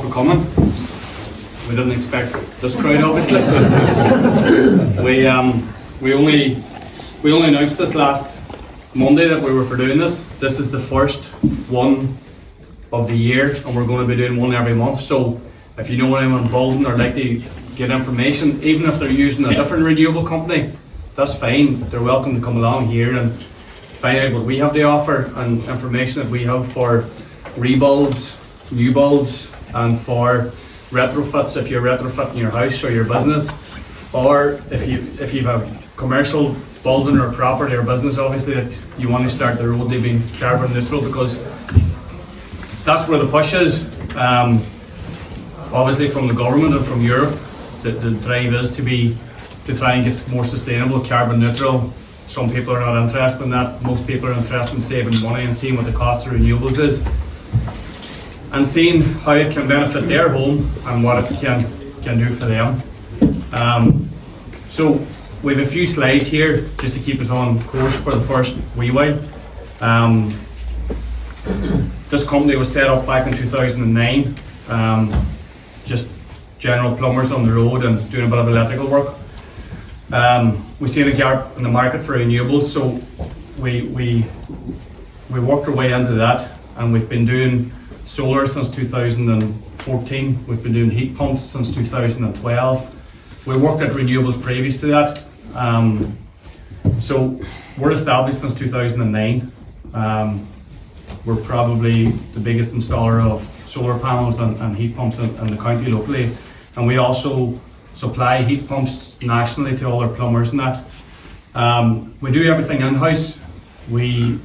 for coming. We didn't expect this crowd, obviously. we only announced this last Monday that we were for doing this. This is the first one of the year, and we're going to be doing one every month. So if you know anyone involved or like to get information, even if they're using a different renewable company, that's fine. They're welcome to come along here and find out what we have to offer and information that we have for rebuilds, new builds, and for retrofits if you're retrofitting your house or your business, or if you have commercial building or property or business, obviously, that you want to start the road to being carbon neutral, because that's where the push is. Obviously from the government and from Europe, the drive is to try and get more sustainable, carbon neutral. Some people are not interested in that. Most people are interested in saving money and seeing what the cost of renewables is, and seeing how it can benefit their home and what it can do for them. So we have a few slides here just to keep us on course for the first wee while. This company was set up back in 2009, just general plumbers on the road and doing a bit of electrical work. We seen a gap in the market for renewables, so we worked our way into that, and we've been doing solar since 2014. We've been doing heat pumps since 2012. We worked at renewables previous to that. So we're established since 2009. We're probably the biggest installer of solar panels and heat pumps in the county locally, and we also supply heat pumps nationally to all our plumbers and that. We do everything in-house. We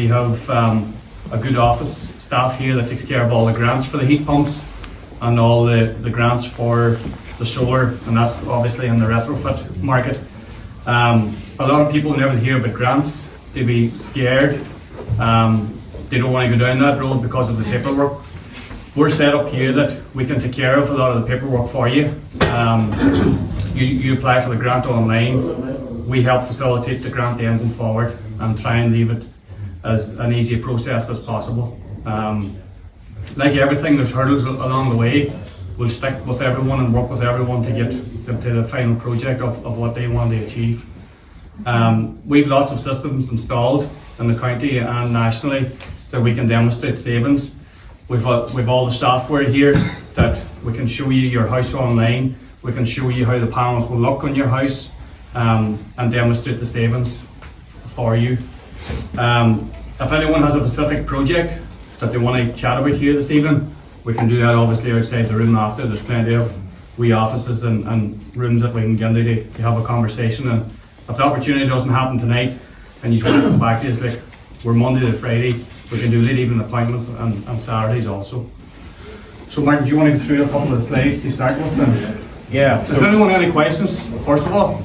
have a good office staff here that takes care of all the grants for the heat pumps and all the grants for the solar, and that's obviously in the retrofit market. A lot of people never hear about grants. They be scared. They don't want to go down that road because of the paperwork. We're set up here that we can take care of a lot of the paperwork for you. You apply for the grant online. We help facilitate the grant engine forward and try and leave it as an easy a process as possible. Like everything, there's hurdles along the way. We'll stick with everyone and work with everyone to get them to the final project of what they want to achieve. We've lots of systems installed in the county and nationally that we can demonstrate savings. We've all the software here that we can show you your house online. We can show you how the panels will look on your house and demonstrate the savings for you. If anyone has a specific project that they want to chat about here this evening, we can do that obviously outside the room after. There's plenty of wee offices and rooms that we can get into to have a conversation. And if the opportunity doesn't happen tonight and you just want to come back to us, like we're Monday to Friday, we can do late evening appointments and Saturdays also. So Martin, do you want to go through a couple of the slides to start with? And yeah. Does anyone have any questions, first of all?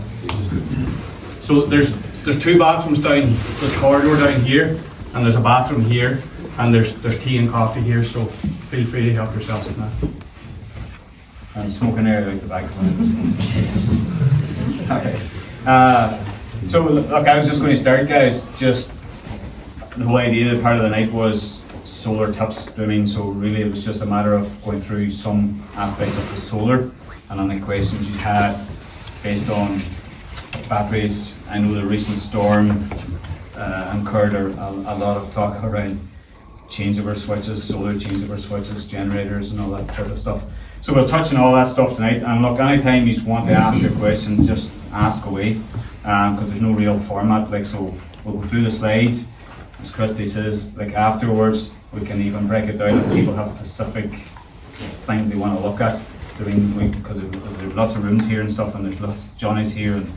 So there's two bathrooms down this corridor down here, and there's a bathroom here, and there's tea and coffee here, so feel free to help yourselves in that. And smoking air out the back. Okay. So look, I was just going to start, guys. Just the whole idea, part of the night was solar tips. I mean, so really it was just a matter of going through some aspect of the solar and any questions you had based on batteries. I know the recent storm incurred a lot of talk around changeover switches, solar changeover switches, generators, and all that type of stuff. So we'll touch on all that stuff tonight. And look, anytime you want to ask a question, just ask away, because there's no real format. Like, so we'll go through the slides. As Christy says, like afterwards, we can even break it down if people have specific things they want to look at. I mean, because there's lots of rooms here and stuff, and there's lots, Johnny's here and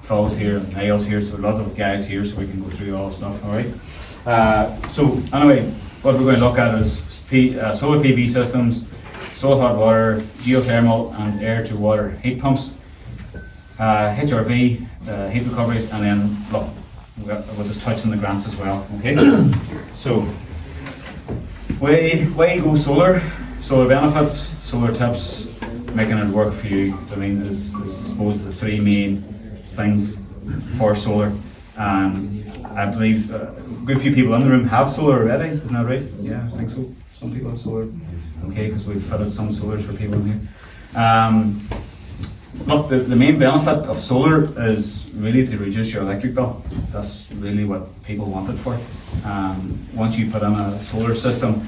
Phil's here and Niall's here, so lots of guys here, so we can go through all the stuff. All right. So anyway, what we're going to look at is solar PV systems, solar hot water, geothermal, and air-to-water heat pumps, HRV, heat recoveries, and then look, we'll just touch on the grants as well. Okay. So, way go solar benefits, solar tips, making it work for you. I mean, is I suppose the three main things for solar. I believe a good few people in the room have solar already, isn't that right? Yeah, I think so. Some people have solar. Okay, because we've fitted some solars for people in here. Look, the main benefit of solar is really to reduce your electric bill. That's really what people want it for. Once you put in a solar system,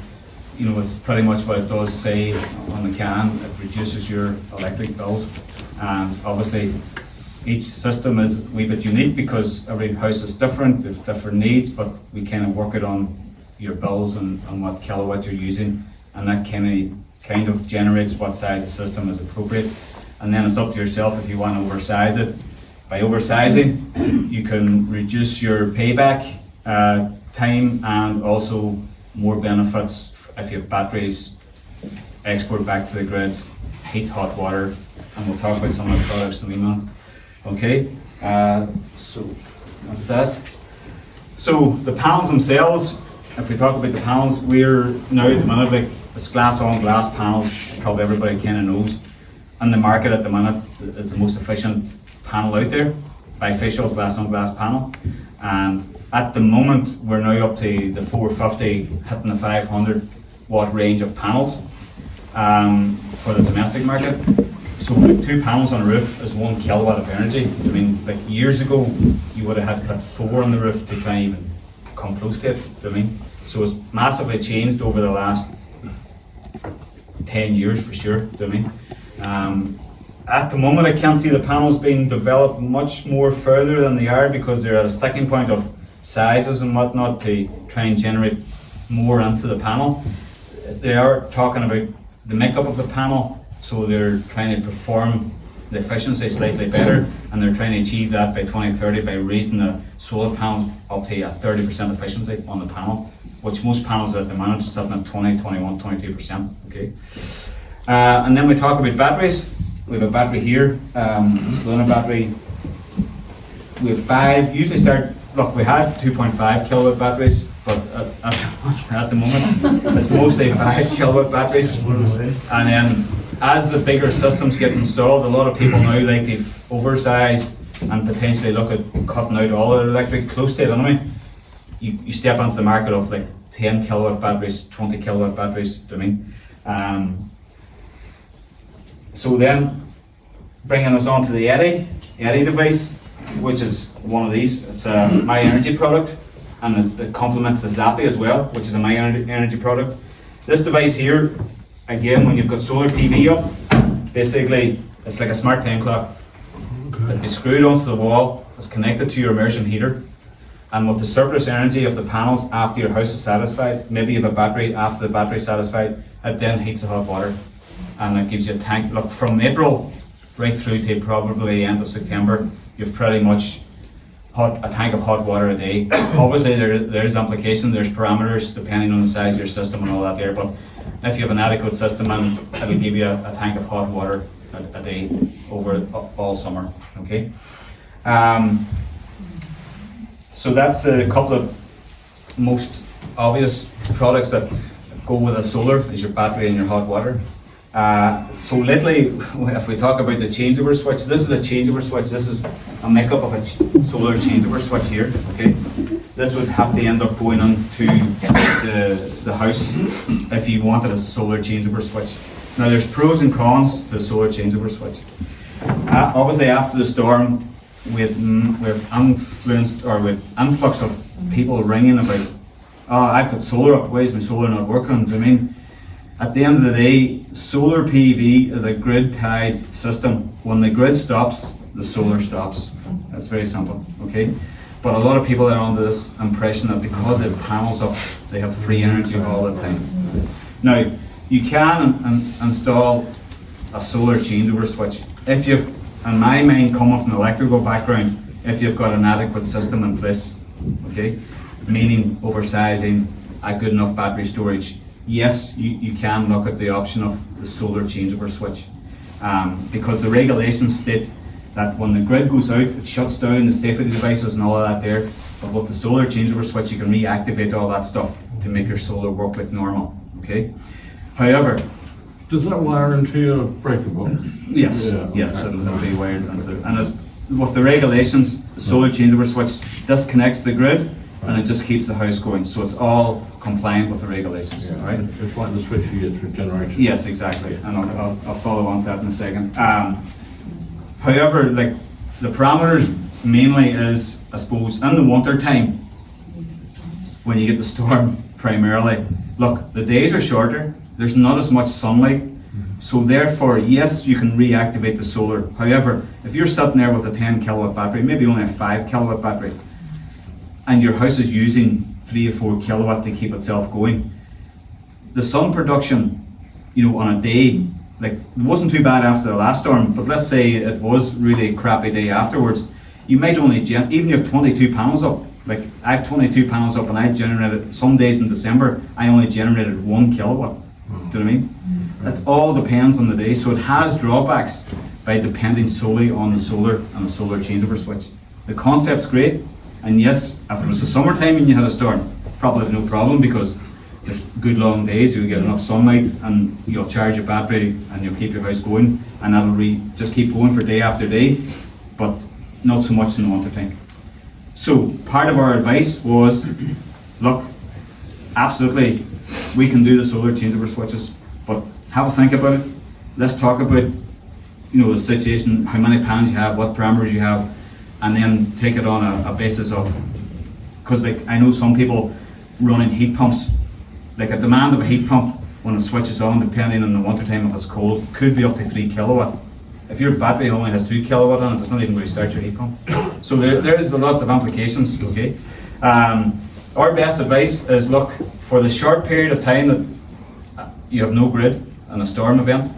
you know, it's pretty much what it does say on the can. It reduces your electric bills. And obviously, each system is a wee bit unique because every house is different, there's different needs, but we kind of work it on your bills and what kilowatt you're using, and that kind of generates what size the system is appropriate. And then it's up to yourself if you want to oversize it. By oversizing, you can reduce your payback time and also more benefits if you have batteries, export back to the grid, heat hot water, and we'll talk about some of the products in a minute. Okay, so that's that. So the panels themselves, if we talk about the panels, we're now at the minute, like it's glass on glass panels, probably everybody kind of knows. And the market at the minute is the most efficient panel out there, bifacial glass on glass panel. And at the moment, we're now up to the 450, hitting the 500 watt range of panels for the domestic market. So like 2 panels on a roof is 1 kilowatt of energy. I mean, like years ago, you would have had to put 4 on the roof to try and even come close to it. I mean, so it's massively changed over the last 10 years for sure. I mean, at the moment, I can't see the panels being developed much more further than they are because they're at a sticking point of sizes and whatnot to try and generate more into the panel. They are talking about the makeup of the panel. So they're trying to perform the efficiency slightly better, and they're trying to achieve that by 2030 by raising the solar panels up to a 30% efficiency on the panel, which most panels at the moment are sitting at 20, 21, 22%. Okay. And then we talk about batteries. We have a battery here, Soluna battery. We have 5. Usually start. Look, we had 2.5 kilowatt batteries, but at the moment it's mostly 5 kilowatt batteries, and then as the bigger systems get installed, a lot of people now like to oversize and potentially look at cutting out all of the electric close to it anyway. You step onto the market of like 10 kilowatt batteries, 20 kilowatt batteries, I mean. So then, bringing us on to the Eddy device, which is one of these. It's a My Energy product, and it complements the Zappi as well, which is a My Energy product. This device here, again, when you've got solar PV up, basically it's like a smart time clock. It'll be screwed onto the wall, it's connected to your immersion heater, and with the surplus energy of the panels after your house is satisfied, maybe you have a battery, after the battery is satisfied, it then heats the hot water, and it gives you a tank. Look, from April right through to probably end of September, you've pretty much a tank of hot water a day. Obviously there's application, there's parameters depending on the size of your system and all that there, but if you have an adequate system, and it'll give you a tank of hot water a day over all summer. Okay. So that's a couple of most obvious products that go with a solar, is your battery and your hot water. So lately, if we talk about the changeover switch, this is a changeover switch. This is a makeup of a solar changeover switch here. Okay, this would have to end up going into the house if you wanted a solar changeover switch. Now, there's pros and cons to the solar changeover switch. Obviously, after the storm, with influx of people ringing about, oh, I've got solar up, why is my solar not working? I mean, at the end of the day, solar PV is a grid-tied system. When the grid stops, the solar stops. That's very simple, okay? But a lot of people are under this impression that because they have panels up, they have free energy all the time. Now, you can install a solar changeover switch if you've, in my mind, coming from an electrical background, if you've got an adequate system in place, okay? Meaning oversizing, a good enough battery storage. Yes, you can look at the option of the solar changeover switch, because the regulations state that when the grid goes out, it shuts down the safety devices and all of that there, but with the solar changeover switch you can reactivate all that stuff to make your solar work like normal, okay? However, does that wire into a breaker box? Yes, yeah, yes, okay. It'll be wired into, and as with the regulations, the solar changeover switch disconnects the grid and it just keeps the house going. So it's all compliant with the regulations, right? It's like the switch you get for generation. Yes, exactly, and I'll follow on to that in a second. However, like the parameters mainly is, I suppose, in the winter time, when you get the storm primarily, look, the days are shorter, there's not as much sunlight, so therefore, yes, you can reactivate the solar. However, if you're sitting there with a 10 kilowatt battery, maybe only a 5 kilowatt battery, and your house is using 3 or 4 kilowatt to keep itself going, the sun production, on a day, like it wasn't too bad after the last storm, but let's say it was really a crappy day afterwards, you might only, even if you have 22 panels up, like I have 22 panels up and I generated, some days in December, I only generated 1 kilowatt. Do you know what I mean? That all depends on the day, so it has drawbacks by depending solely on the solar and the solar changeover switch. The concept's great, and yes, if it was the summertime and you had a storm, probably no problem because there's good long days, you'll get enough sunlight and you'll charge your battery and you'll keep your house going, and that'll just keep going for day after day, but not so much in the winter time. So part of our advice was, look, absolutely, we can do the solar changeover switches, but have a think about it. Let's talk about, the situation, how many panels you have, what parameters you have, and then take it on a basis of, because like I know some people running heat pumps, like a demand of a heat pump when it switches on, depending on the winter time if it's cold, could be up to 3 kilowatt. If your battery only has 2 kilowatt on it, it's not even going to start your heat pump. So there is lots of implications, okay? Our best advice is, look, for the short period of time that you have no grid and a storm event,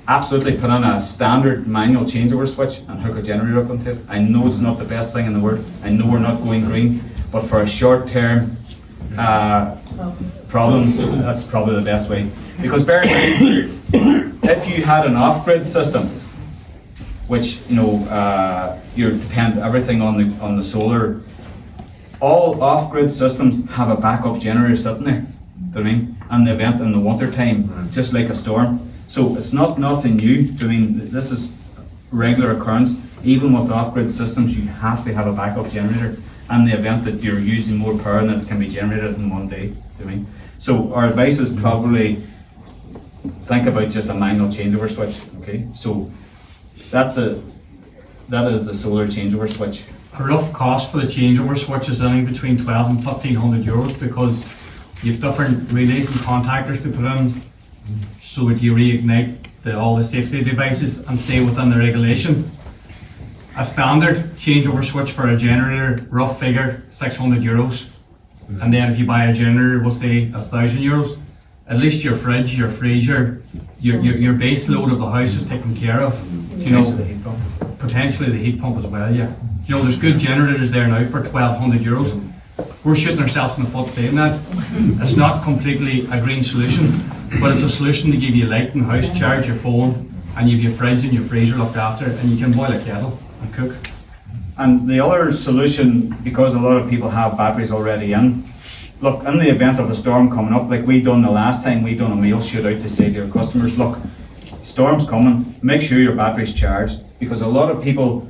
absolutely put in a standard manual changeover switch and hook a generator up into it. I know it's not the best thing in the world, I know we're not going green, but for a short term problem, that's probably the best way. Because bear in mind, if you had an off-grid system, which you depend everything on the solar. All off-grid systems have a backup generator sitting there. Do you know what I mean? And the event in the winter time, just like a storm. So it's not nothing new. I mean, this is regular occurrence. Even with off-grid systems, you have to have a backup generator. And the event that you're using more power than it can be generated in one day. Do you know what I mean? So our advice is probably think about just a manual changeover switch. Okay, so. That is the solar changeover switch. A rough cost for the changeover switch is only between 12 and 1500 euros because you've different relays and contactors to put in so that you reignite all the safety devices and stay within the regulation. A standard changeover switch for a generator, rough figure, 600 euros. And then if you buy a generator, we'll say 1000 euros. At least your fridge, your freezer, your base load of the house is taken care of. Potentially the heat pump as well, yeah. There's good generators there now for 1200 euros. We're shooting ourselves in the foot saying that. It's not completely a green solution, but it's a solution to give you light in the house, charge your phone, and you have your fridge and your freezer looked after, and you can boil a kettle and cook. And the other solution, because a lot of people have batteries already in, look, in the event of a storm coming up, like we done the last time, we done a mail shoot out to say to your customers, look, storm's coming, make sure your battery's charged, because a lot of people,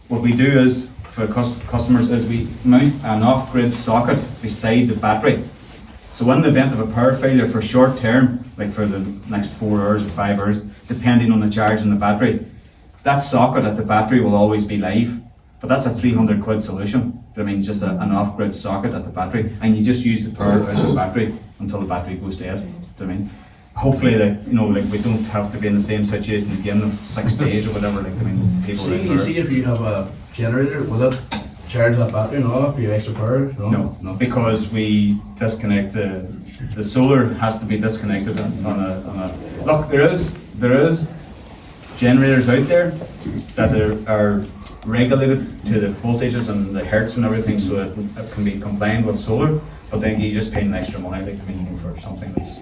what we do is, for customers, is we mount an off-grid socket beside the battery. So in the event of a power failure for short term, like for the next 4 hours or 5 hours, depending on the charge in the battery, that socket at the battery will always be live. But that's a 300 quid solution. I mean, just an off-grid socket at the battery, and you just use the power out of the battery until the battery goes dead. I mean, hopefully, like we don't have to be in the same situation again in 6 days or whatever. Like, I mean, people. See if you have a generator, will it charge that battery? No, if you extra power. No, because we disconnect the solar has to be disconnected on a. Look, there is generators out there that are regulated to the voltages and the hertz and everything, so that it can be compliant with solar. But then you just pay an extra money, like for something that's.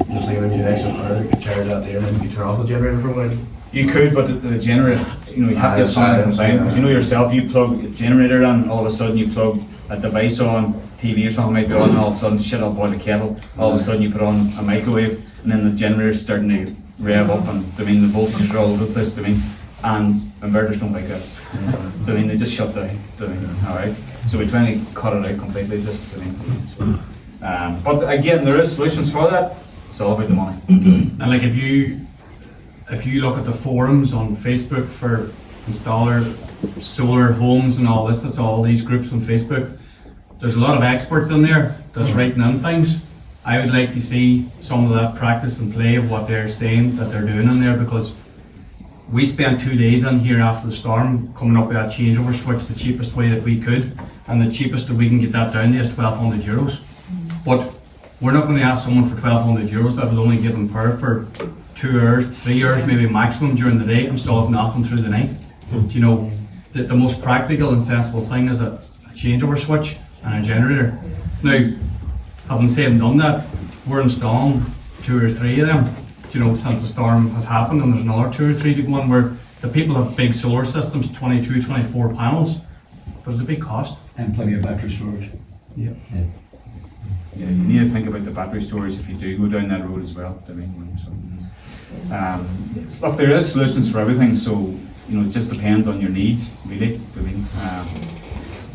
Just thinking if you had extra power, you could charge that there, and then you turn off the generator for a while. You could, but the generator, you have to have something compliant, because yourself, you plug a generator in, all of a sudden you plug a device on, TV or something might be on, and all of a sudden shit, I'll boil a kettle. All of a sudden you put on a microwave, and then the generator's starting to rev up, and the voltages are all over the place. And inverters don't like that. They just shut down. Alright. So we're trying to cut it out completely, just, I mean, so, but again, there is solutions for that. It's all about the money. And like if you look at the forums on Facebook for installer solar homes and all this, that's all these groups on Facebook. There's a lot of experts in there that's writing in things. I would like to see some of that practice and play of what they're saying that they're doing in there, because we spent 2 days in here after the storm coming up with that changeover switch the cheapest way that we could, and the cheapest that we can get that down to is €1,200. But we're not going to ask someone for €1,200 that will only give them power for 2 hours, 3 hours maybe maximum during the day, install of nothing through the night. You know, the most practical and sensible thing is a changeover switch and a generator. Now, having said and done that, we're installing 2 or 3 of them, you know, since the storm has happened, and there's another 2 or 3 to go on where the people have big solar systems, 22, 24 panels, but it's a big cost. And plenty of battery storage. Yeah. Yeah, you need to think about the battery storage if you do go down that road as well. I mean, so, look, there is solutions for everything, so you know, it just depends on your needs, really. I mean,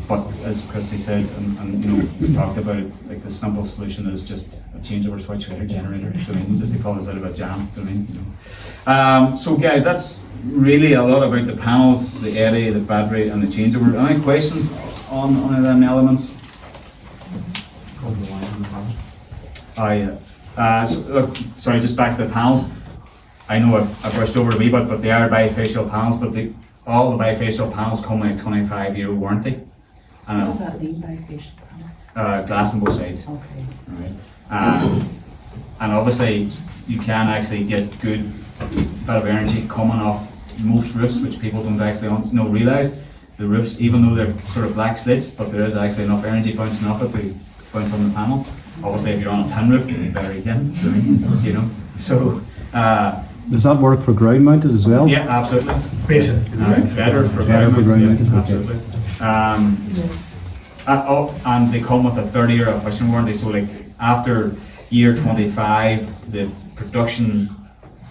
but as Christy said, and you know, we talked about it, like the simple solution is just a changeover switch with your generator. I mean, just to call us out of a jam. I mean, you know. So guys, that's really a lot about the panels, the area, the battery, and the changeover. Any questions on them elements? Oh yeah. Sorry, just back to the panels. I know I brushed over a wee bit, but they are bifacial panels, but all the bifacial panels come with a 25-year warranty. What does that mean by facial panel? Glass on both sides. Okay. Right. And obviously you can actually get good bit of energy coming off most roofs, which people don't actually realise. The roofs, even though they're sort of black slits, but there is actually enough energy bouncing off it to bounce from the panel. Obviously, if you're on a tin roof, you better again, you know. So, does that work for ground mounted as well? yeah, absolutely. Better. Better for Better for ground mounted, yeah, okay. absolutely. And they come with a 30-year efficient warranty. So, like after year 25, the production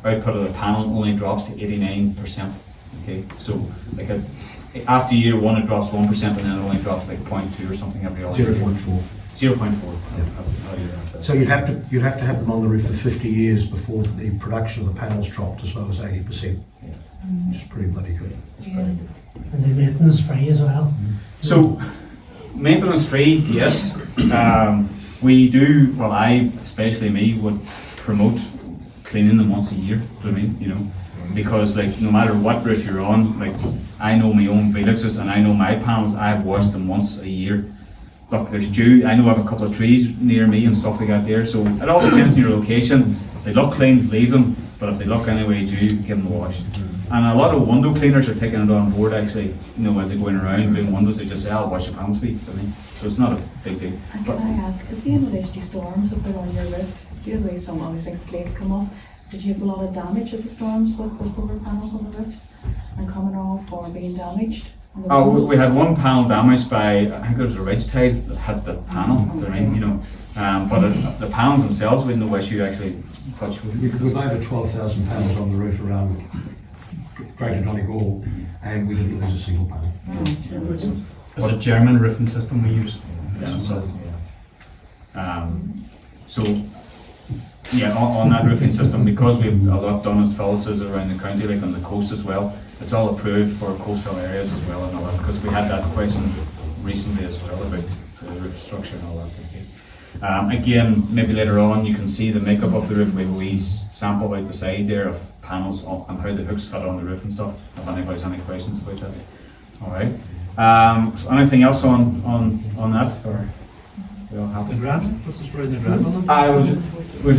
output of the panel only drops to 89%. Okay, so like after year 1, it drops 1%, and then it only drops like 0.2 or something every other year. 0.4. 0.4. So you'd have to have them on the roof for 50 years before the production of the panels dropped as low as 80%, which is pretty bloody good. Yeah. And the maintenance free as well. So, maintenance free, yes. We do, well, especially me, would promote cleaning them once a year. I mean, you know, because like no matter what roof you're on, like I know my own Veluxes and I know my panels, I've washed them once a year. Look, there's dew. I know I have a couple of trees near me and stuff like that there, so it all depends on your location. If they look clean, leave them, but if they look anyway dew, give them a wash. And a lot of window cleaners are taking it on board actually, you know, as they're going around doing windows, they just say, I'll wash your panels for you. I mean, so it's not a big deal. And But, can I ask, because the in relation to storms that put on your roof, do you have some obviously slates come off? Did you have a lot of damage at the storms with the solar panels on the roofs and coming off or being damaged? On the roofs? we had one panel damaged by, I think there was a ridge tile that hit the panel, I mean, you know, but the panels themselves, we had no issue actually touch with. We've over 12,000 panels on the roof around Greater Donegal, and we didn't lose a single panel. It's a German roofing system we use. Yeah, so yeah, on that roofing system, because we've a lot done as Phyllis's around the county, like on the coast as well, it's all approved for coastal areas as well and all that, because we had that question recently as well about the roof structure and all that. Okay. Again, maybe later on you can see the makeup of the roof. We have a wee sample out the side there of panels and how the hooks fit on the roof and stuff, if anybody's any questions about that. Alright. So anything else on that? Or we all happy? The grant? What's the story in the grant on them? We'll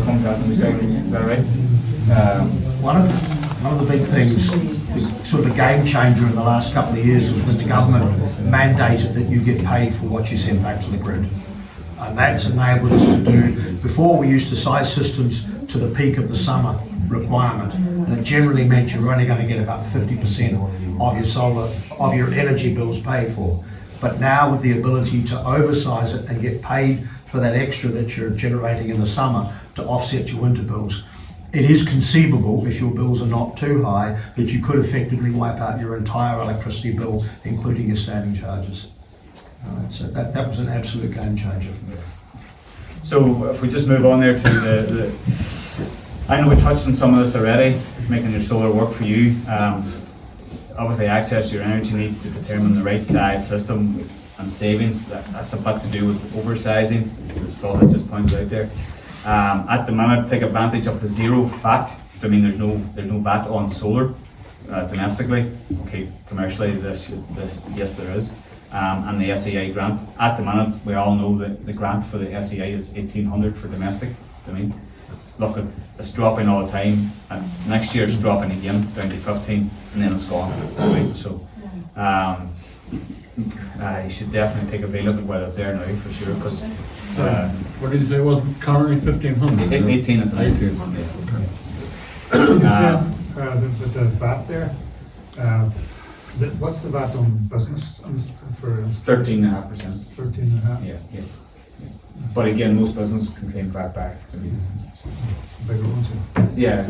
come to that in a second. Is that right? One of the big things, sort of a game changer in the last couple of years was the government mandated that you get paid for what you send back to the grid. And that's enabled us to do, before we used to size systems to the peak of the summer requirement, and it generally meant you were only going to get about 50% of your solar, of your energy bills paid for. But now with the ability to oversize it and get paid for that extra that you're generating in the summer to offset your winter bills, it is conceivable, if your bills are not too high, that you could effectively wipe out your entire electricity bill, including your standing charges. So that was an absolute game changer. So if we just move on there to I know we touched on some of this already, making your solar work for you. Obviously access to your energy needs to determine the right size system and savings. That's a bit to do with oversizing, as Phil had just pointed out there. At the minute, take advantage of the zero VAT. I mean, there's no VAT on solar domestically. Okay, commercially, this yes there is. And the SEI grant. At the minute, we all know that the grant for the SEI is 1,800 for domestic. I mean, look, it's dropping all the time, and next year it's dropping again down to 15, and then it's gone. Right? So, you should definitely take advantage of it while it's there now for sure. Because What did you say it was currently 1,500? 18 at the moment. 1800. You said the VAT there, what's the VAT on business for 13.5%. 13.5? Yeah. But again, most businesses can claim VAT back. I mean, Bigger ones, yeah.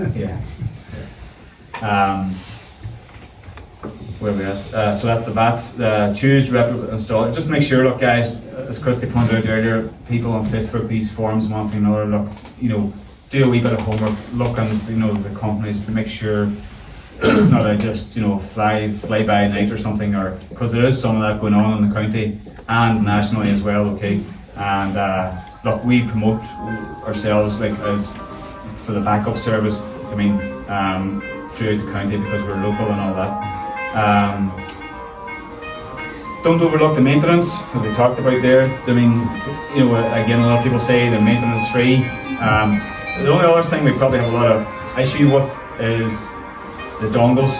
Where we at? So that's the VAT. Choose, install. Just make sure, look, guys, as Christy pointed out earlier, people on Facebook, these forums, one thing or another, look, do a wee bit of homework, look on, the companies to make sure it's not a just, fly by night or something, or because there is some of that going on in the county and nationally as well, okay? And look, we promote ourselves as for the backup service, throughout the county because we're local and all that. Don't overlook the maintenance that we talked about there. Again, a lot of people say the maintenance is free. The only other thing we probably have a lot of issue with is the dongles,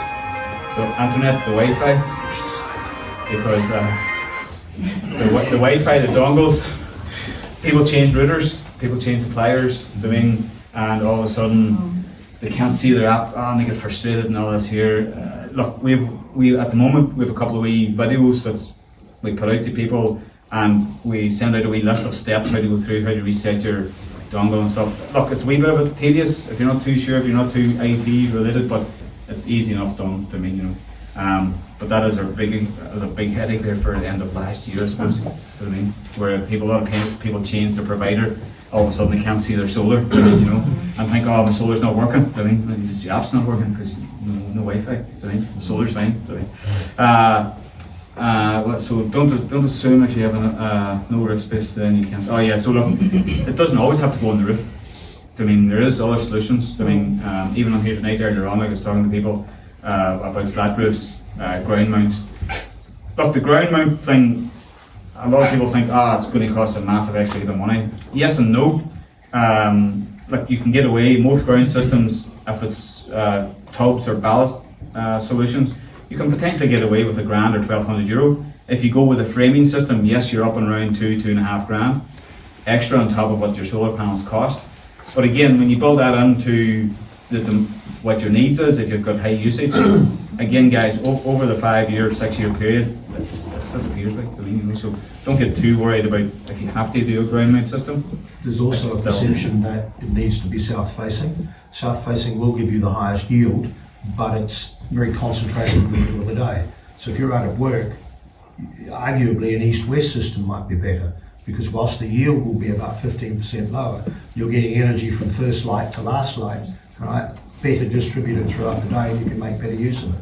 the internet, the Wi-Fi, because the Wi-Fi, the dongles, people change routers, people change suppliers, and all of a sudden they can't see their app, and they get frustrated and all this here. Look, we at the moment we have a couple of wee videos that we put out to people, and we send out a wee list of steps how to go through, how to reset your dongle and stuff. Look, it's a wee bit of tedious if you're not too sure, if you're not too IT related, but it's easy enough done to me, But that is a big headache there for the end of last year, I suppose. Where a lot of people change their provider, all of a sudden they can't see their solar, and think, oh, my solar's not working. The app's not working because no Wi-Fi. The solar's fine. So don't assume if you have no roof space then you can't. Oh yeah. So look, it doesn't always have to go on the roof. There is other solutions. Even on here tonight earlier on, I was talking to people about flat roofs, ground mounts. Look, the ground mount thing, a lot of people think, it's going to cost a massive extra bit of money. Yes and no. Look, you can get away, most ground systems, if it's tubs or ballast solutions, you can potentially get away with £1,000 or €1,200. If you go with a framing system, yes, you're up and around £2,500 extra on top of what your solar panels cost. But again, when you build that into what your needs is, if you've got high usage, again, guys, over the 5-year, 6-year period, it disappears. So don't get too worried about if you have to do a ground mount system. There's also a perception that it needs to be south-facing. South-facing will give you the highest yield, but it's very concentrated in the middle of the day. So if you're out at work, arguably an east-west system might be better, because whilst the yield will be about 15% lower, you're getting energy from first light to last light, right? Better distributed throughout the day, and you can make better use of it.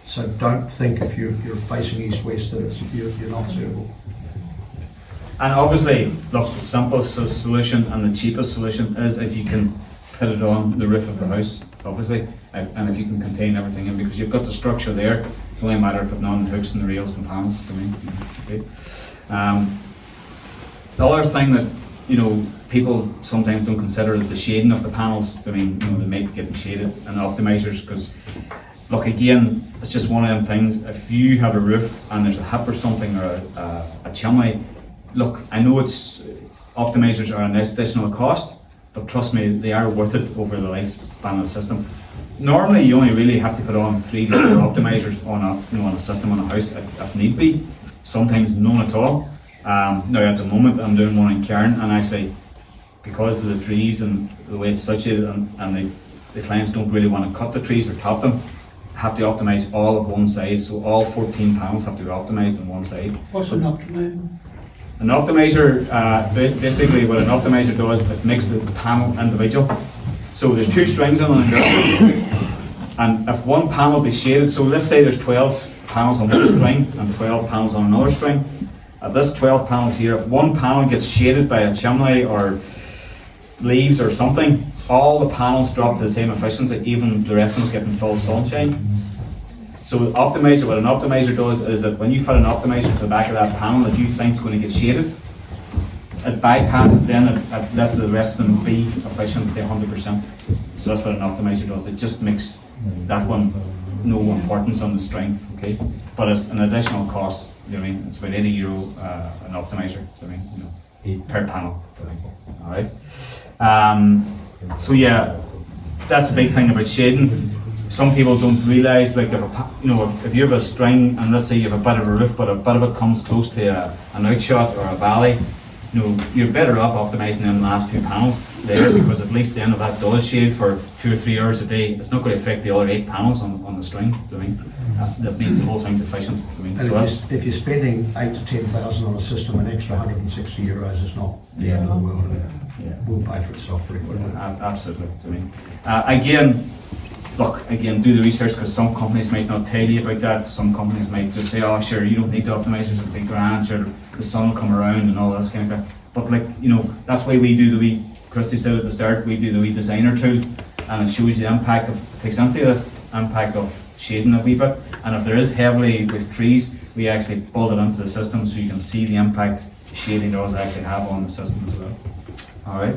So don't think if you're facing east-west that you're not suitable. And obviously, look, the simplest solution and the cheapest solution is if you can put it on the roof of the house, obviously, and if you can contain everything in, because you've got the structure there. It's only a matter of putting on the hooks and the rails and panels. Okay. The other thing that people sometimes don't consider is the shading of the panels. They might be getting shaded, and optimizers, because look, again, it's just one of them things. If you have a roof and there's a hip or something, or a chimney, look, I know optimizers are an additional cost, but trust me, they are worth it over the lifespan of the system. Normally, you only really have to put on 3 to 4 optimizers on a system on a house if need be. Sometimes none at all. Now at the moment, I'm doing one in Cairn, and actually, because of the trees and the way it's situated, and the clients don't really want to cut the trees or top them, have to optimize all of one side, so all 14 panels have to be optimized on one side. What's an optimizer? An optimizer, basically what an optimizer does, it makes the panel individual. So there's 2 strings on it, and if one panel be shaded, so let's say there's 12 panels on one string and 12 panels on another string. At this 12 panels here, if one panel gets shaded by a chimney or leaves or something, all the panels drop to the same efficiency, even the rest of them's getting full sunshine. So what an optimizer does is that when you fit an optimizer to the back of that panel that you think is going to get shaded, it bypasses then, it lets the rest of them be efficient to 100%. So that's what an optimizer does. It just makes that one no importance on the string, okay? But it's an additional cost, you know what I mean? It's about €80 an optimizer, you know what I mean? Per panel, all right? So yeah, that's a big thing about shading. Some people don't realise, like, if you have a string and let's say you have a bit of a roof, but a bit of it comes close to an outshot or a valley, you're better off optimising them last 2 panels there, because at least then if that does shade for 2 or 3 hours a day, it's not going to affect the other 8 panels on the string. I mean, that means the whole thing's efficient. I mean, And so if you're spending 8 to 10,000 on a system, an extra €160 is not the end of the world. Yeah. Will pay for itself very quickly. Absolutely. I mean, again, do the research, because some companies might not tell you about that. Some companies might just say, oh sure, you don't need the optimizers, it'll take grand, sure, the sun will come around and all that kind of stuff. But that's why we do the wee, Christy said at the start, we do the wee designer tool, and it shows the impact of, takes into the impact of shading a wee bit. And if there is heavily with trees, we actually build it into the system so you can see the impact shading does actually have on the system as well. Alright,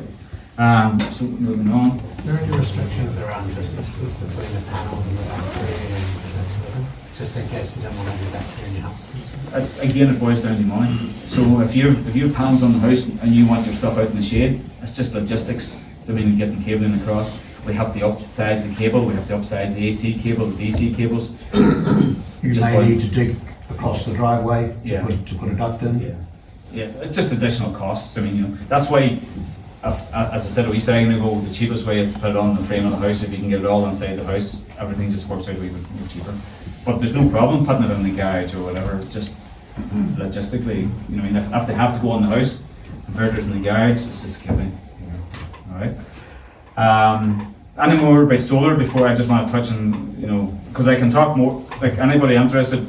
so moving on. There are any restrictions around distances between the panels and the battery, and just in case you don't want to do battery in your house? It's, again, it boils down to money. So if you have panels on the house and you want your stuff out in the shade, it's just logistics. I mean, getting cabling across. We have to upsize the cable, we have to upsize the AC cable, the DC cables. You may need to dig across the driveway Yeah. to put a duct in. Yeah, it's just additional costs. I mean, that's why, as I said a wee second ago, the cheapest way is to put it on the frame of the house. If you can get it all inside the house, everything just works out a wee bit more cheaper. But there's no problem putting it in the garage or whatever, just logistically, I mean, if they have to go in the house, inverters in the garage, it's just a cabin. Alright. Any more about solar before I just want to touch on, because I can talk more, like anybody interested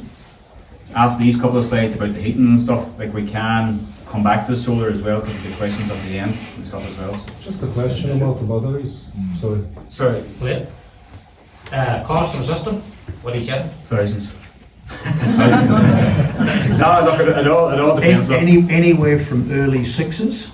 after these couple of slides about the heating and stuff, like we can come back to the solar as well, because of the questions at the end and stuff as well. Just a question about the batteries. Sorry. Wait. Cost of the system? What do you get? Thousands. No, look, it all depends. Look. Anywhere from early 6s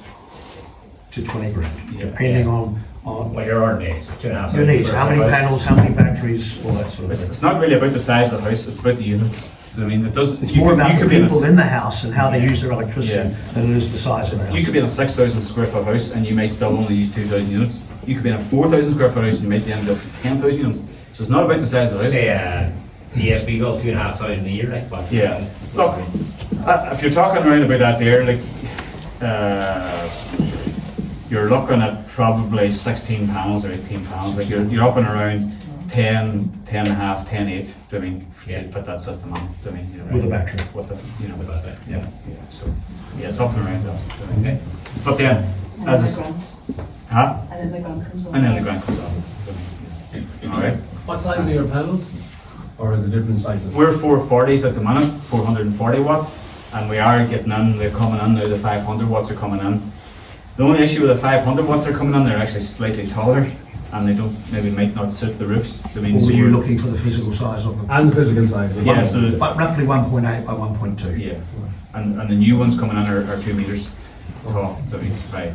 to 20 grand, Yeah. depending on Well, your ordinary, 2.5. your needs, how many panels, how many batteries, all that sort of thing. It's not really about the size of the house, it's about the units. I mean, it does. It's more about the be in people in the house and how they use their electricity Yeah. than it is the size of the house. You could be in a 6,000 square foot house and you might still only use 2,000 units. You could be in a 4,000 square foot house and you might end up with 10,000 units. So it's not about the size of the house. Say, ESB bill, 2,500 a year, like, but. Yeah. Look, if you're talking around about that there, like, you're looking at probably 16 panels or 18 panels. Like you're up and around 10, 10 and a half, 10, 8. I mean, to put that system on. I mean, With a battery. With a, With a battery. Yeah. So, yeah, it's up and around that. Okay. But then, And as then I the s- grant, huh? and then the grant comes on. And then the grant comes on. All right. What size are your panels? Or is it different sizes? We're 440s at the minute, 440 watt, and we are getting in. They're coming in now. The 500 watts are coming in. The only issue with the 500 watts are coming in, they're actually slightly taller, and they might not suit the roofs. I mean, Or so were you we're- looking for the physical size of them? And the physical size? Yeah, so But roughly 1.8 by 1.2. yeah, and the new ones coming in are 2 meters tall. So I mean, right.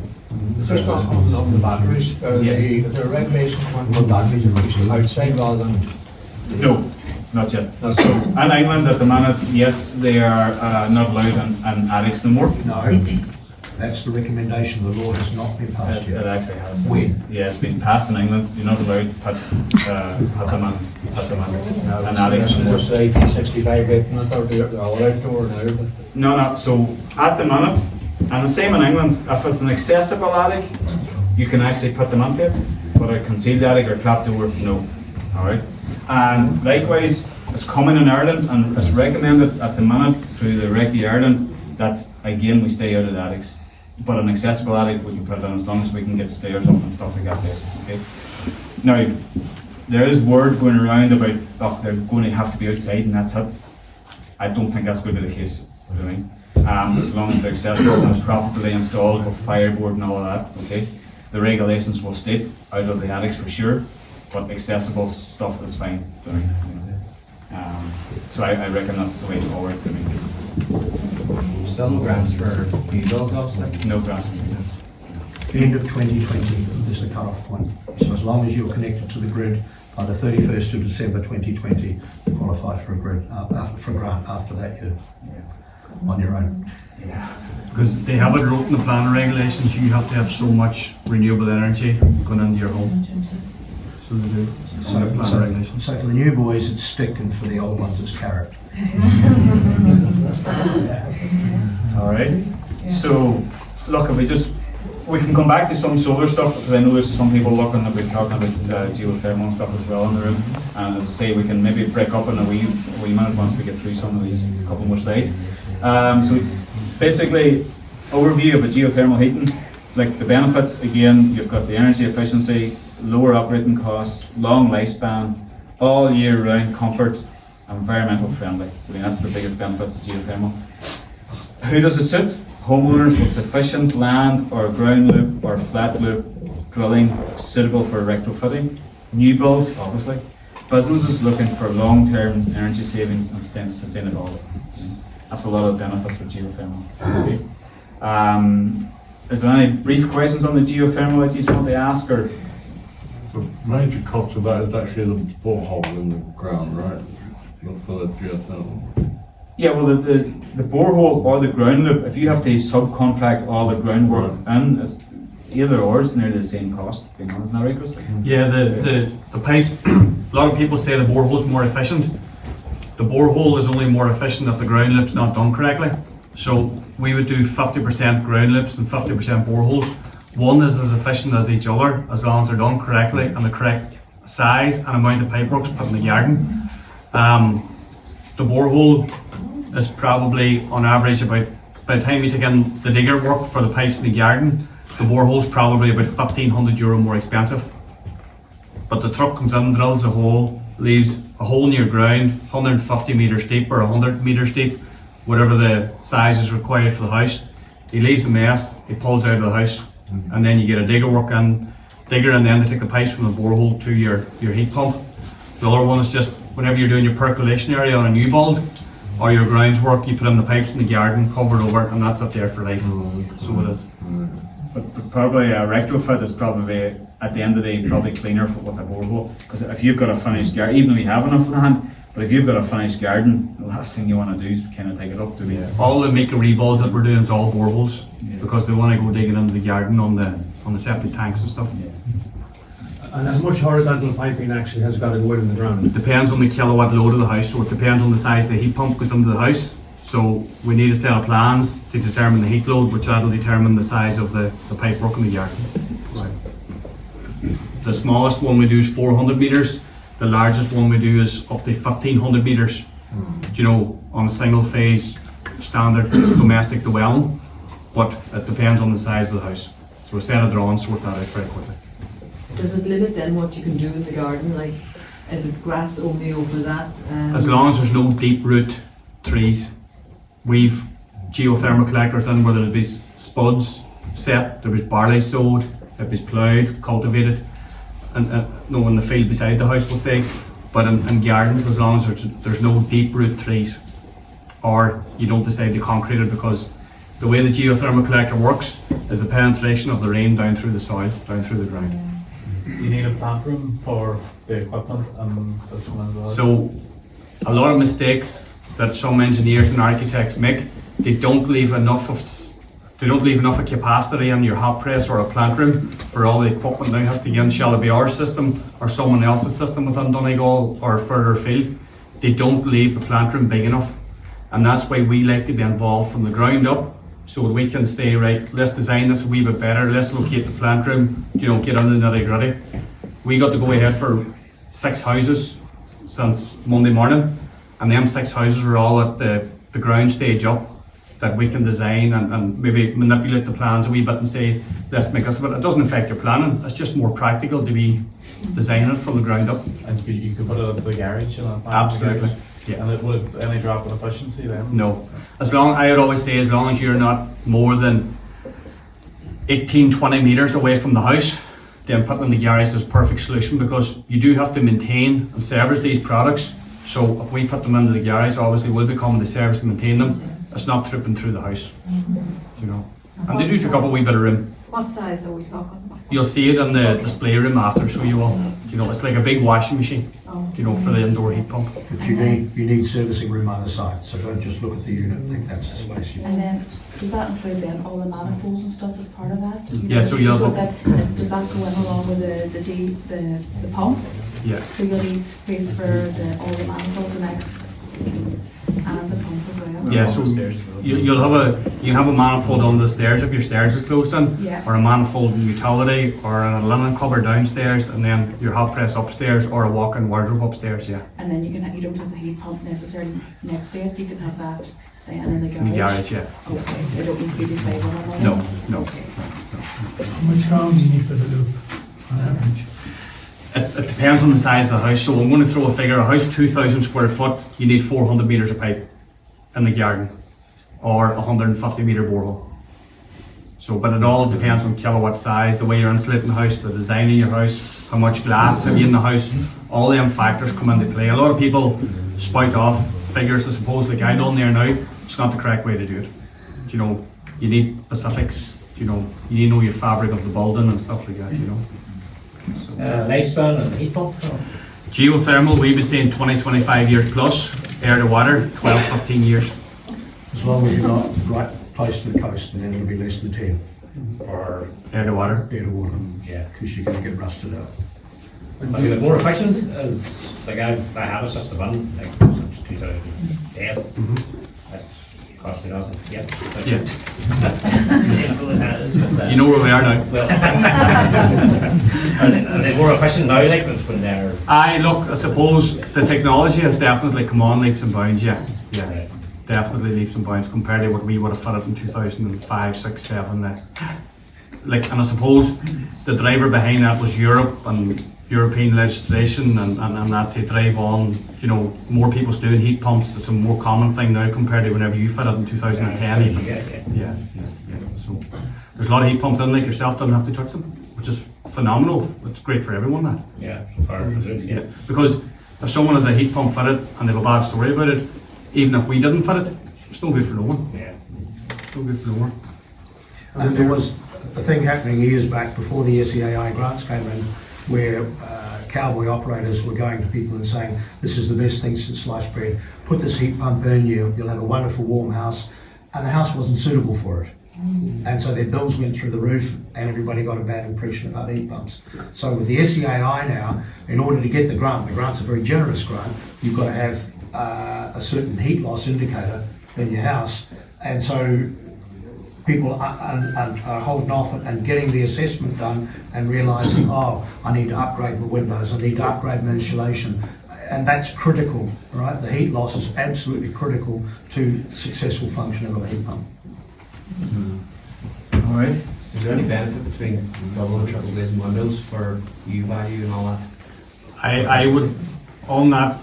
Is there cost on the batteries? Is there a regulation on batteries outside rather than? No, not yet. So in England at the minute, yes, they are not allowed in attics no more. No, that's the recommendation. The law has not been passed It yet. actually has. When? Yeah, it's been passed in England. You're not allowed to put them in attics no more. Just 80, 65, 80, and I thought they're all outdoor now, but. No. So at the minute, and the same in England, if it's an accessible attic, you can actually put them into it. But a concealed attic or trapdoor, no. Alright, and likewise, it's common in Ireland and it's recommended at the minute through the Recce Ireland that again we stay out of the attics. But an accessible attic we can put it in as long as we can get stairs up and stuff like that there. Okay. Now, there is word going around about they're going to have to be outside and that's it. I don't think that's going to be the case. You know what I mean? As long as they're accessible and it's properly installed with fireboard and all of that. Okay. The regulations will state out of the attics for sure, but accessible stuff is fine. You know? So I reckon that's the way forward. I mean, Still no grants for new builds, obviously? no grants. End of 2020 is the cut-off point. So as long as you're connected to the grid by the 31st of December 2020, you qualify for a grid, for a grant. After that, you're on your own. Because they have it wrote in the plan regulations, you have to have so much renewable energy going into your home. So they do. On the plan regulations. So for the new boys, it's stick, and for the old ones, it's carrot. All right. So, look, if we can come back to some solar stuff because I know there's some people looking about talking about geothermal stuff as well in the room. And as I say, we can maybe break up in a wee minute once we get through some of these couple more slides. So, basically, overview of a geothermal heating. Like the benefits, again, you've got the energy efficiency, lower operating costs, long lifespan, all year round comfort, environmental friendly. I mean, that's the biggest benefits of geothermal. Who does it suit? Homeowners with sufficient land or ground loop or flat loop drilling suitable for retrofitting. New builds, obviously. Businesses looking for long-term energy savings and sustainability. That's a lot of benefits with geothermal. Okay. Is there any brief questions on the geothermal that you want to ask? Or The major cost of that is actually the borehole in the ground, right? Not for the geothermal. yeah, well, the borehole or the ground loop, if you have to subcontract all the groundwork in, it's either or is nearly the same cost. You know, isn't that right, Chris? Yeah, the pipes, a lot of people say the borehole is more efficient. The borehole is only more efficient if the ground loop's not done correctly. So we would do 50% ground loops and 50% boreholes. One is as efficient as each other as long as they're done correctly and the correct size and amount of pipeworks put in the garden. The borehole is probably on average about, by the time you take in the digger work for the pipes in the garden, the borehole is probably about €1,500 more expensive. But the truck comes in, drills a hole, leaves a hole near ground, 150 metres deep or 100 metres deep, whatever the size is required for the house. He leaves the mess, he pulls out of the house, and then you get a digger work in, and then they take the pipes from the borehole to your heat pump. The other one is just whenever you're doing your percolation area on a new build or your grounds work, you put in the pipes in the garden, cover it over, and that's up there for life. So it is. But probably a retrofit is probably, at the end of the day, probably cleaner with a borehole. Because if you've got a finished garden, even if you have enough land, but if you've got a finished garden, the last thing you want to do is kind of take it up to me. All the micro rebuilds that we're doing is all boreholes because they want to go digging into the garden on the septic tanks and stuff. And as much horizontal piping actually has got to go in the ground? It depends on the kilowatt load of the house, so it depends on the size of the heat pump goes into the house. So we need a set of plans to determine the heat load, which that'll determine the size of the pipe work in the garden. Right. The smallest one we do is 400 metres. The largest one we do is up to 1,500 metres. You know, on a single phase standard domestic dwelling, but it depends on the size of the house. So a set of drawings sort that out very quickly. Does it limit then what you can do in the garden? Like, is it grass only over that? As long as there's no deep root trees. We've geothermal collectors in where there'll be spuds set, there was barley sowed, it was ploughed, cultivated, and no in the field beside the house we'll say. But in gardens, as long as there's no deep root trees, or you don't decide to concrete it, because the way the geothermal collector works is the penetration of the rain down through the soil, down through the ground. You need a plant room for the equipment and this one as well. So a lot of mistakes that some engineers and architects make, they don't leave enough of capacity in your hot press or a plant room for all the equipment now has to get in. Shall it be our system or someone else's system within Donegal or further afield? They don't leave the plant room big enough, and that's why we like to be involved from the ground up, so that we can say, right, let's design this a wee bit better, let's locate the plant room, you know, get under the nitty gritty. We got to go ahead for 6 houses since Monday morning, and them 6 houses are all at the ground stage up that we can design and maybe manipulate the plans a wee bit and say, let's make this, but it doesn't affect your planning. It's just more practical to be designing it from the ground up. And you could put it into the garage, you know? Absolutely. Yeah. And it would any drop in efficiency then? No. I would always say, as long as you're not more than 18-20 metres away from the house, then putting in the garage is a perfect solution, because you do have to maintain and service these products. So if we put them into the garage, obviously we'll be coming to service and maintain them. It's not tripping through the house, you know. And they do take up a wee bit of room. What size are we talking about? You'll see it in the display room after, so you will. You know, it's like a big washing machine, you know, for the indoor heat pump. But you need servicing room on the site, so don't just look at the unit and think that's the space you need. And then, does that include then all the manifolds and stuff as part of that? Yeah, so you'll have does that go in along with the pump? Yeah. So you'll need space for all the manifolds and the pump as well? Yeah, so you can have a manifold on the stairs if your stairs is closed in, Yeah. or a manifold in utility, or a linen cupboard downstairs, and then your hot press upstairs, or a walk-in wardrobe upstairs. Yeah. And then you don't have the heat pump necessarily next to it. You can have that then in the garage. In the garage, yeah. Okay. They don't need to be beside one another. No. Okay. How much ground do you need for the loop on average? It depends on the size of the house. So I'm going to throw a figure. A house 2,000 square foot, you need 400 metres of pipe in the garden, or 150 metre borehole. So, but it all depends on kilowatt size, the way you're insulating the house, the design of your house, how much glass have you in the house. All them factors come into play. A lot of people spout off figures, I suppose, like I done there now. It's not the correct way to do it. You know, you need specifics. You know, you need to know your fabric of the building and stuff like that. You know. Lifespan and heat pump? Geothermal, we be saying 20-25 years plus. Air to water, 12-15 years. As long as you're not right close to the coast, then it'll be less than 10. Or air to water? Air to water. Yeah. Because you're going to get rusted out. I mean, more efficient is, like I have a system on, like since 2010. It cost me nothing. Yeah. You know where we are now. Well, are they more efficient now, like when they're? Look, I suppose the technology has definitely come on leaps and bounds. Yeah. Right. Definitely leaps and bounds compared to what we would have fitted in 2005, 6, 7. Like, and I suppose the driver behind that was Europe and European legislation and that to drive on, you know, more people's doing heat pumps. It's a more common thing now compared to whenever you fitted in 2010 even. Yeah. So there's a lot of heat pumps in, like yourself, don't have to touch them, which is phenomenal. It's great for everyone, that. Yeah, so far so good, yeah. Because if someone has a heat pump fitted and they have a bad story about it, even if we didn't fit it, it's no good for no one. Yeah. It's no good for no one. And there was a thing happening years back before the SEAI grants came in, where cowboy operators were going to people and saying, this is the best thing since sliced bread, put this heat pump in, you'll have a wonderful warm house, and the house wasn't suitable for it. And so their bills went through the roof and everybody got a bad impression about heat pumps. So with the SEAI now, in order to get the grant's a very generous grant, you've got to have a certain heat loss indicator in your house, and so people are holding off and getting the assessment done and realising, oh, I need to upgrade my windows, I need to upgrade my insulation, and that's critical, right? The heat loss is absolutely critical to successful functioning of a heat pump. All right. Is there any benefit between double and triple glazing windows for U value and all that? I would, on that,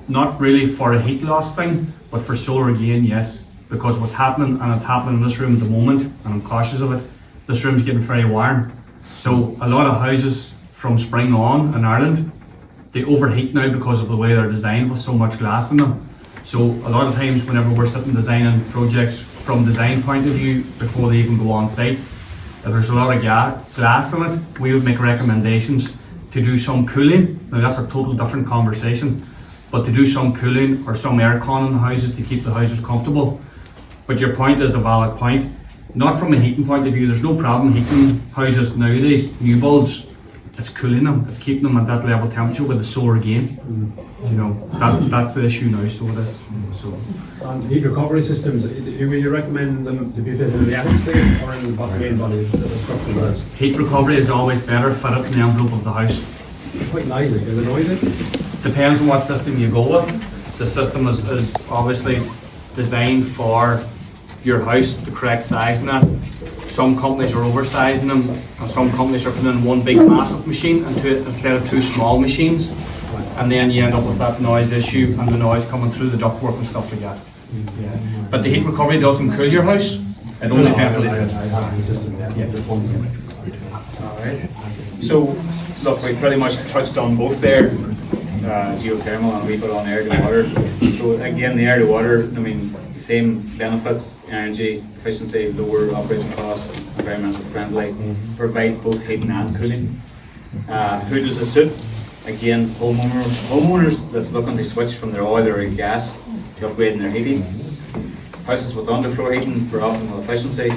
not really for a heat loss thing, but for solar gain, yes. Because what's happening, and it's happening in this room at the moment, and I'm cautious of it, this room's getting very warm. So a lot of houses from spring on in Ireland, they overheat now because of the way they're designed with so much glass in them. So a lot of times whenever we're sitting designing projects from design point of view, before they even go on site, if there's a lot of glass in it, we would make recommendations to do some cooling. Now that's a total different conversation, but to do some cooling or some aircon in the houses to keep the houses comfortable. But your point is a valid point. Not from a heating point of view, there's no problem heating houses nowadays, new builds. It's cooling them, it's keeping them at that level temperature with the solar gain. You know, that's the issue now, so it is. So. And heat recovery systems, will you recommend them to be fitted in the attic space or in the main body of the structural house? Heat recovery is always better fitted in the envelope of the house. quite noisy. Is it noisy? Depends on what system you go with. The system is obviously designed for your house, the correct size and that. Some companies are oversizing them, and some companies are putting in one big massive machine instead of two small machines, and then you end up with that noise issue and the noise coming through the ductwork and stuff like that. Yeah. But the heat recovery doesn't cool your house, it only ventilates it. Alright. So, look, we pretty much touched on both there, geothermal and a wee bit on air to water. So again, the air to water, I mean, the same benefits, energy efficiency, lower operating costs, environmental friendly, provides both heating and cooling. Who does it suit? Again, homeowners that's looking to switch from their oil or gas to upgrading their heating. Houses with underfloor heating for optimal efficiency.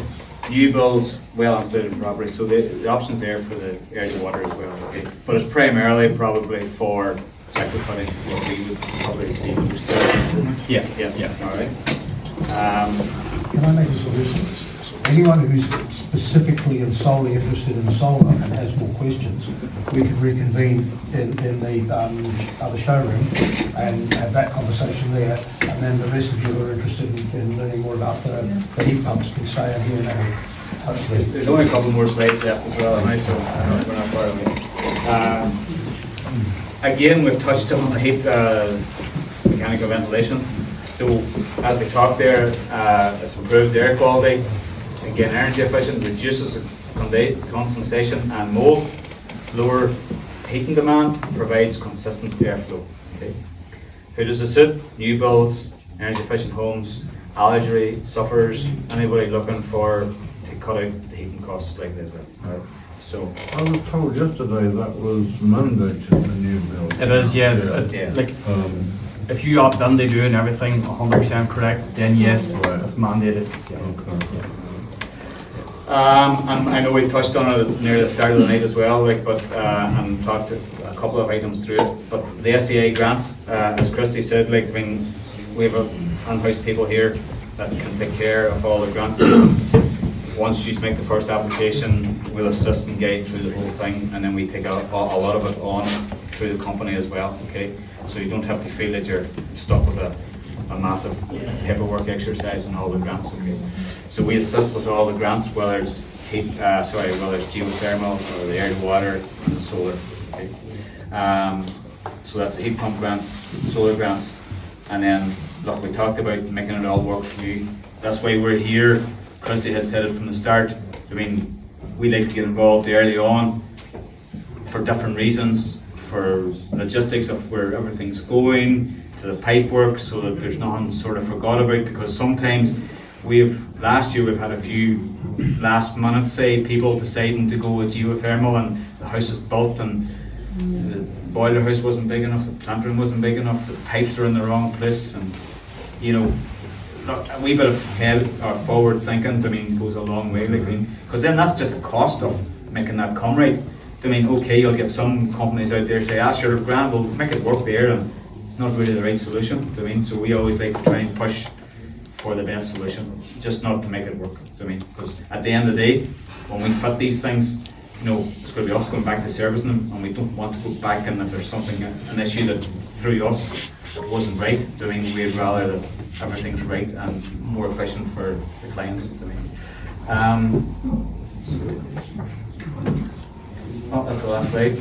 New builds, well insulated properties. So the options there for the air to water as well. Okay? But it's primarily probably for sector footing, what we would probably see most. Yeah. All right. Can I make a suggestion? Anyone who's specifically and solely interested in solar and has more questions, we can reconvene in the other showroom and have that conversation there, and then the rest of you who are interested in learning more about the heat pumps can stay in here now. Hopefully. There's only a couple more slides left as well, right? So we're not far away. Again, we've touched on the heat mechanical ventilation. So as we talked there, it improves air quality. Again, energy efficient, reduces condensation and mold, lower heating demand, provides consistent airflow. Okay. Who does it suit? New builds, energy efficient homes, allergy sufferers, anybody looking to cut out the heating costs like this. Right? So I was told yesterday that was mandated in new build. It is, yes. Like, if you opt in to doing everything 100% correct, then yes, it's mandated. And I know we touched on it near the start of the night as well, and talked a couple of items through it. But the SEA grants, as Christy said, I mean, we have in-house people here that can take care of all the grants. Once you make the first application, we'll assist and guide through the whole thing, and then we take a lot of it on through the company as well. Okay, so you don't have to feel that you're stuck with a massive paperwork exercise and all the grants. Okay, so we assist with all the grants, whether it's geothermal or the air to water and the solar. Okay, so that's the heat pump grants, solar grants, and then look, we talked about making it all work for you. That's why we're here. Christy had said it from the start. I mean, we like to get involved early on for different reasons, for logistics of where everything's going, to the pipe work, so that there's nothing sort of forgot about, because sometimes last year we've had a few last minute people deciding to go with geothermal, and the house is built and the boiler house wasn't big enough, the plant room wasn't big enough, the pipes are in the wrong place, and a wee bit of head or forward thinking, goes a long way. Because then that's just the cost of making that come right. Okay, you'll get some companies out there say, sure, grand, we'll make it work there, and it's not really the right solution. So we always like to try and push for the best solution, just not to make it work. Because at the end of the day, when we fit these things, it's going to be us going back to servicing them, and we don't want to go back in if there's an issue that through us wasn't right. We'd rather that everything's right and more efficient for the clients. That's the last slide.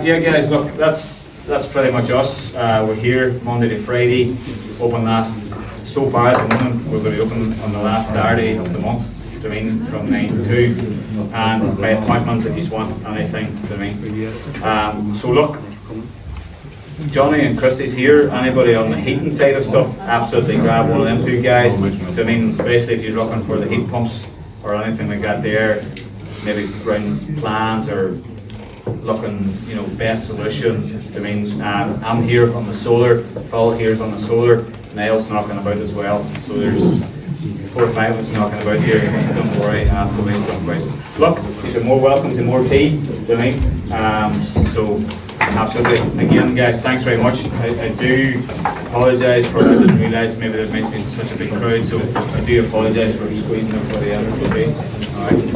Yeah, guys, look, that's pretty much us. We're here Monday to Friday, open so far at the moment, we're going to be open on the last Saturday of the month, from 9 to 2, and by appointment if you want anything. So look, Johnny and Christy's here. Anybody on the heating side of stuff, absolutely grab one of them two guys. Especially if you're looking for the heat pumps or anything like that there, maybe ground plans or looking, best solution. I'm here on the solar, Phil here's on the solar, Niall's knocking about as well. So there's 4 or 5 of us knocking about here. Don't worry, ask away some questions. Look, you're more welcome to more tea, so absolutely. Again, guys, thanks very much. I do apologise I didn't realise maybe there might be such a big crowd, so I do apologise for squeezing everybody out. Okay, all right.